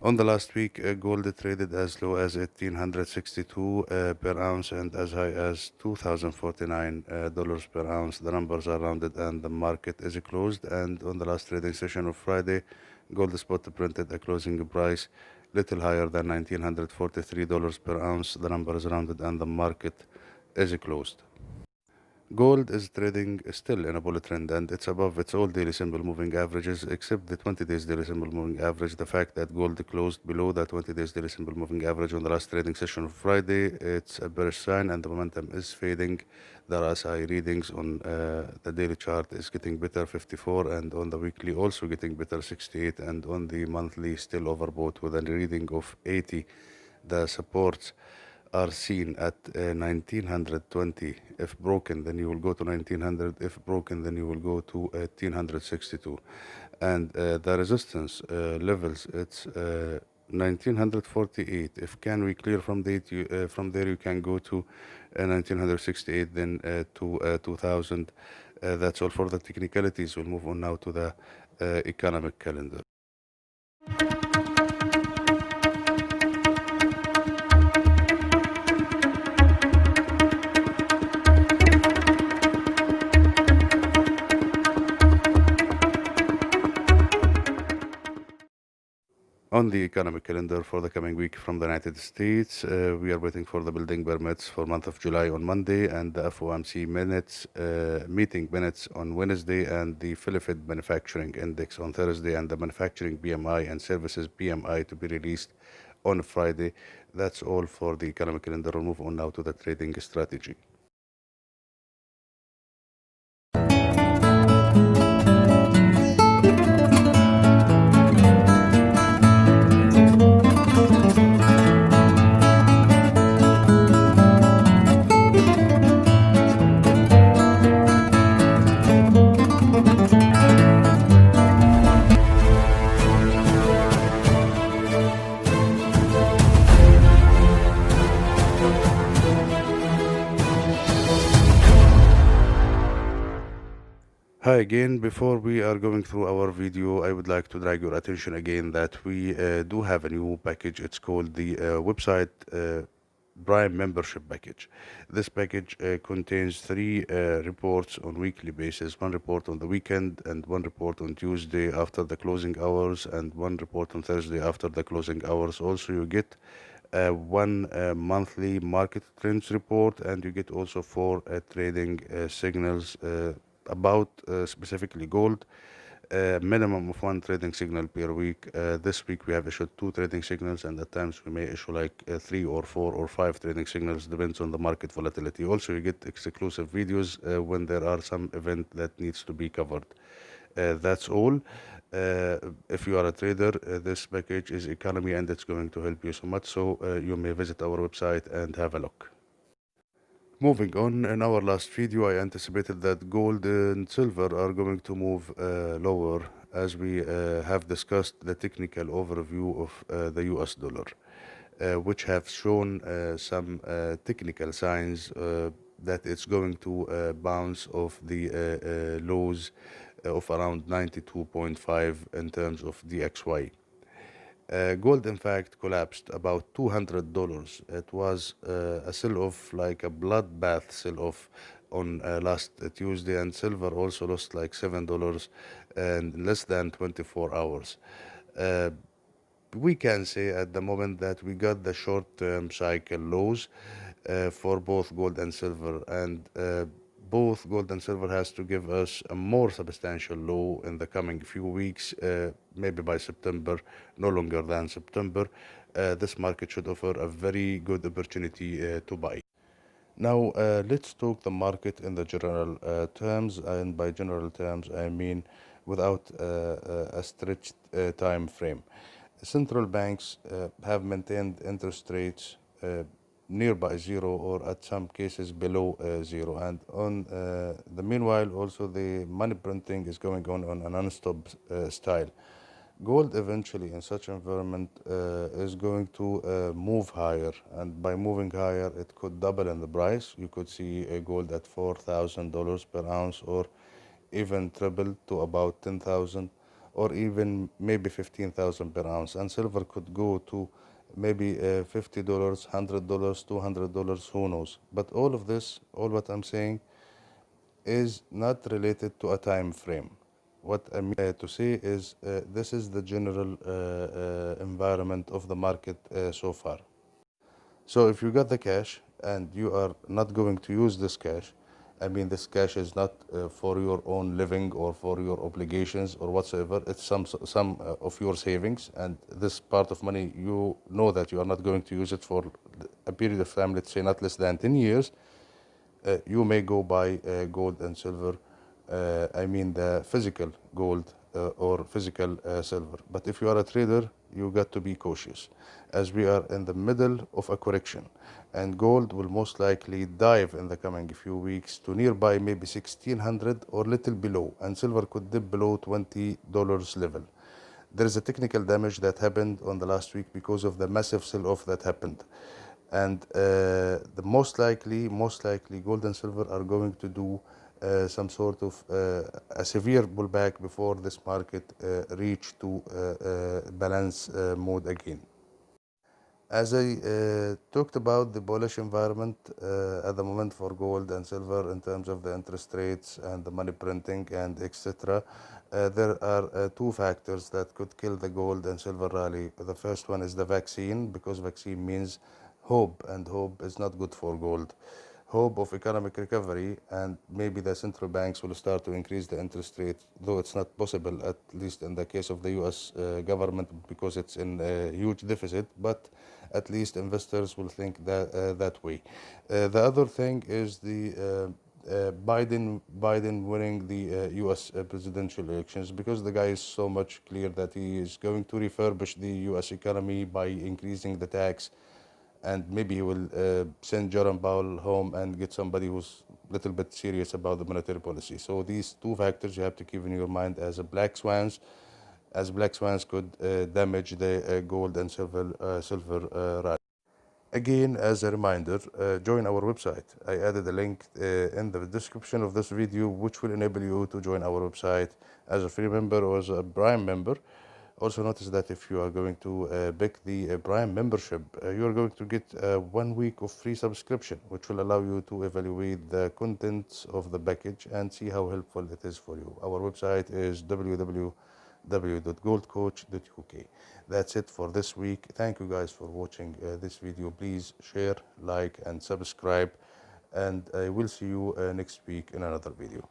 On the last week, gold traded as low as 1,862 per ounce and as high as $2,049 per ounce. The numbers are rounded and the market is closed. And on the last trading session of Friday, gold spot printed a closing price little higher than $1,943 per ounce. The number is rounded and the market is closed. Gold is trading still in a bullish trend and it's above its all daily simple moving averages except the 20 days daily simple moving average. The fact that gold closed below the 20 days daily simple moving average on the last trading session of Friday, it's a bearish sign and the momentum is fading. The RSI readings on the daily chart is getting better 54 and on the weekly also getting better 68 and on the monthly still overbought with a reading of 80. The supports are seen at 1920. If broken, then you will go to 1900. If broken, then you will go to 1862. And the resistance levels, it's 1948. If can we clear from from there, you can go to 1968, then to 2000. That's all for the technicalities. We'll move on now to the economic calendar. On the economic calendar for the coming week from the United States, we are waiting for the building permits for month of July on Monday and the FOMC meeting minutes on Wednesday and the Philadelphia Manufacturing Index on Thursday and the Manufacturing PMI and Services PMI to be released on Friday. That's all for the economic calendar. We'll move on now to the trading strategy. Hi again. Before we are going through our video, I would like to drag your attention again that we do have a new package. It's called the website Prime membership package. This package contains three reports on weekly basis, one report on the weekend and one report on Tuesday after the closing hours and one report on Thursday after the closing hours. Also, you get one monthly market trends report and you get also four trading signals about specifically gold. Minimum of one trading signal per week. This week we have issued two trading signals and at times we may issue like three or four or five trading signals, depends on the market volatility. Also you get exclusive videos when there are some event that needs to be covered. That's all. If you are a trader, this package is economy and it's going to help you so much, so you may visit our website and have a look. Moving on, in our last video, I anticipated that gold and silver are going to move lower as we have discussed the technical overview of the US dollar, which have shown some technical signs that it's going to bounce off the lows of around 92.5 in terms of DXY. Gold, in fact, collapsed about $200. It was a sell-off, like a bloodbath sell-off on last Tuesday, and silver also lost like $7 in less than 24 hours. We can say at the moment that we got the short-term cycle lows for both gold and silver, and both gold and silver has to give us a more substantial low in the coming few weeks, maybe by September, no longer than September. This market should offer a very good opportunity to buy. Now, let's talk the market in the general terms, and by general terms, I mean without a stretched time frame. Central banks have maintained interest rates nearby zero or at some cases below zero, and on the meanwhile also the money printing is going on a non-stop style. Gold eventually in such environment is going to move higher, and by moving higher it could double in the price. You could see a gold at $4,000 per ounce or even triple to about 10,000, or even maybe 15,000 per ounce, and silver could go to maybe $50, $100, $200, who knows. But all of this, all what I'm saying, is not related to a time frame. What I mean to say is this is the general environment of the market so far. So if you got the cash and you are not going to use this cash, I mean, this cash is not for your own living or for your obligations or whatsoever. It's some of your savings, and this part of money, you know that you are not going to use it for a period of time, let's say not less than 10 years. You may go buy gold and silver. I mean the physical gold or physical silver. But if you are a trader, you got to be cautious, as we are in the middle of a correction, and gold will most likely dive in the coming few weeks to nearby maybe 1600 or little below, and silver could dip below $20 level. There is a technical damage that happened on the last week because of the massive sell-off that happened, and the most likely gold and silver are going to do some sort of a severe pullback before this market reach to balance mode again. As I talked about the bullish environment at the moment for gold and silver in terms of the interest rates and the money printing and etc., there are two factors that could kill the gold and silver rally. The first one is the vaccine, because vaccine means hope, and hope is not good for gold. Hope of economic recovery, and maybe the central banks will start to increase the interest rate, though it's not possible, at least in the case of the US government, because it's in a huge deficit, but at least investors will think that way. The other thing is the Biden winning the U.S. Presidential elections, because the guy is so much clear that he is going to refurbish the U.S. economy by increasing the tax, and maybe he will send Jerome Powell home and get somebody who's a little bit serious about the monetary policy. So these two factors you have to keep in your mind as a black swans, as black swans could damage the gold and silver rally. Again, as a reminder, join our website. I added a link in the description of this video, which will enable you to join our website as a free member or as a Prime member. Also notice that if you are going to pick the Prime membership, you are going to get 1 week of free subscription, which will allow you to evaluate the contents of the package and see how helpful it is for you. Our website is www.goldcoach.uk. That's it for this week. Thank you guys for watching this video. Please share, like, and subscribe, and I will see you next week in another video.